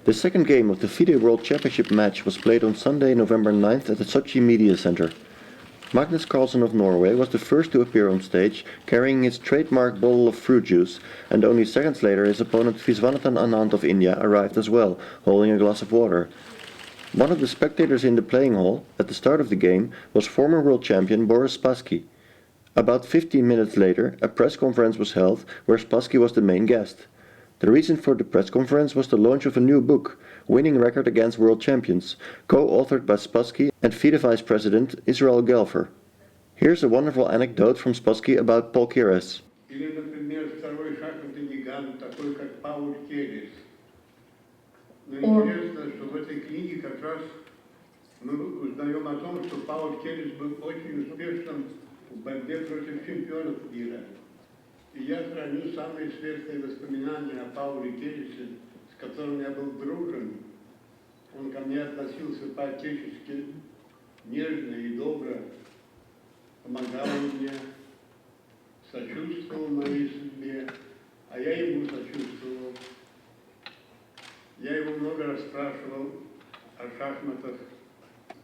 The second game of the FIDE World Championship match was played on Sunday, November 9th at the Sochi Media Center. Magnus Carlsen of Norway was the first to appear on stage, carrying his trademark bottle of fruit juice, and only seconds later his opponent Viswanathan Anand of India arrived as well, holding a glass of water. One of the spectators in the playing hall, at the start of the game, was former world champion Boris Spassky. About 15 minutes later, a press conference was held where Spassky was the main guest. The reason for the press conference was the launch of a new book, Winning Record Against World Champions, co-authored by Spassky and FIDE Vice President Israel Gelfer. Here's a wonderful anecdote from Spassky about Paul Keres. В борьбе против чемпионов мира. И я храню самые светлые воспоминания о Пауле Кересе, с которым я был дружен. Он ко мне относился по-отечески, нежно и добро, помогал мне, сочувствовал моей судьбе, а я ему сочувствовал. Я его много расспрашивал о шахматах.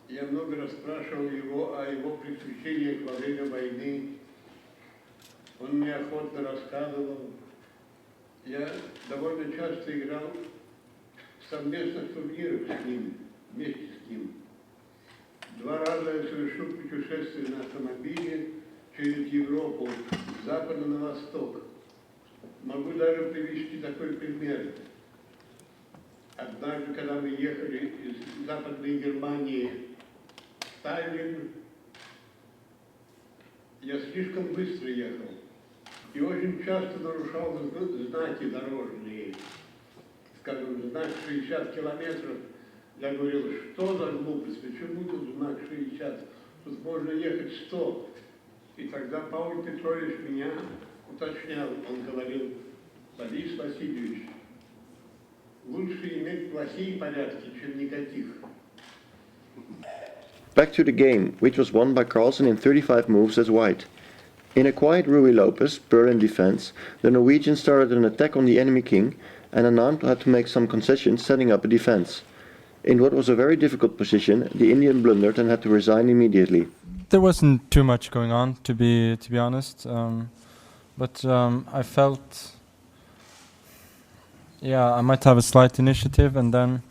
Я много расспрашивал его о его приключениях во время войны. Он мне охотно рассказывал. Я довольно часто играл в совместных турнирах с ним, вместе с ним. 2 раза я совершил путешествие на автомобиле через Европу, с запада на восток. Могу даже привести такой пример. Однажды, когда мы ехали из Западной Германии в Таллин, я слишком быстро ехал и очень часто нарушал знаки дорожные. Скажем, знак 60 километров. Я говорил, что за глупость, почему тут знак 60? Тут можно ехать 100. И тогда Павел Петрович меня уточнял, он говорил, Борис Васильевич, лучше иметь плохие порядки, чем никаких. Back to the game, which was won by Carlsen in 35 moves as white. In a quiet Ruy Lopez, Berlin defense, the Norwegian started an attack on the enemy king, and Anand had to make some concessions setting up a defense. In what was a very difficult position, the Indian blundered and had to resign immediately. There wasn't too much going on, to be honest, but I felt, I might have a slight initiative, and then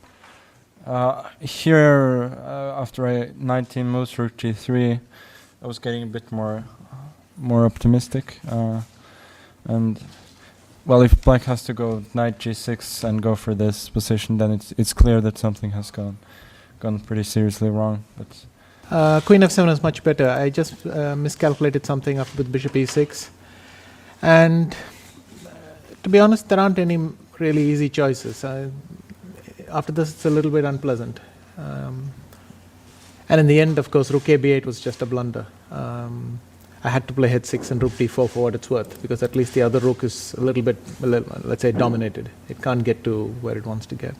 here, after 19 moves for G3, I was getting a bit more optimistic, and well, if Black has to go knight G6 and go for this position, then it's clear that something has gone pretty seriously wrong. But Queen F7 is much better. I just miscalculated something up with Bishop E6, and to be honest, there aren't any really easy choices. After this, it's a little bit unpleasant. And in the end, of course, Rook AB8 was just a blunder. I had to play H6 and Rook D4 for what it's worth, because at least the other rook is a little bit, let's say, dominated. It can't get to where it wants to get.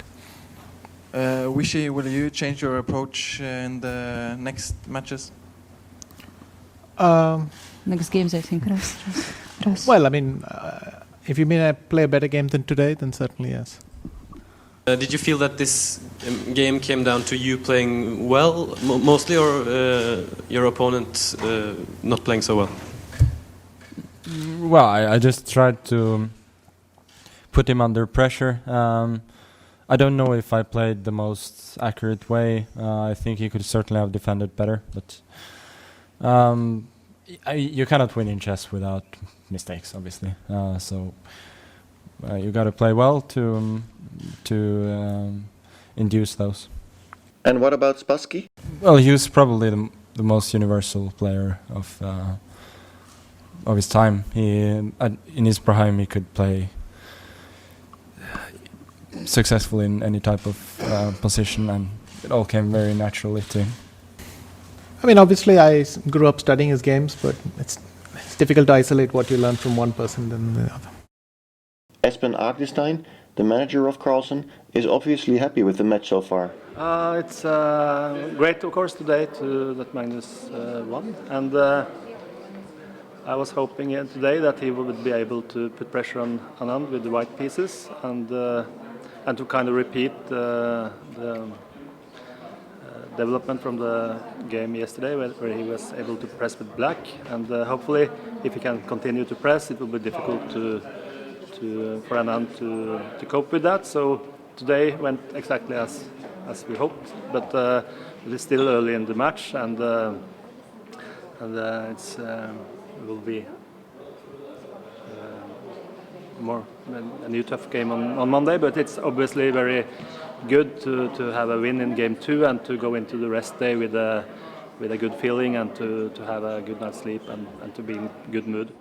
Vishy, will you change your approach in the next matches? Next games, I think. Well, I mean, if you mean I play a better game than today, then certainly yes. Did you feel that this game came down to you playing well, mostly, or your opponent not playing so well? Well, I just tried to put him under pressure. I don't know if I played the most accurate way. I think he could certainly have defended better, but you cannot win in chess without mistakes, obviously. So you got to play well to induce those. And what about Spassky? Well, he was probably the most universal player of his time. In his prime, he could play successfully in any type of position, and it all came very naturally to him. I mean, obviously, I grew up studying his games, but it's difficult to isolate what you learn from one person than the other. Espen Agdestein, the manager of Carlsen, is obviously happy with the match so far. It's great, of course, today that Magnus won, and I was hoping today that he would be able to put pressure on Anand with the white pieces, and to kind of repeat the development from the game yesterday, where he was able to press with black, and hopefully, if he can continue to press, it will be difficult for Anand to cope with that. So today went exactly as we hoped, but it is still early in the match, and it will be a new tough game on Monday. But it's obviously very good to have a win in game 2 and to go into the rest day with a good feeling and to have a good night's sleep and to be in good mood.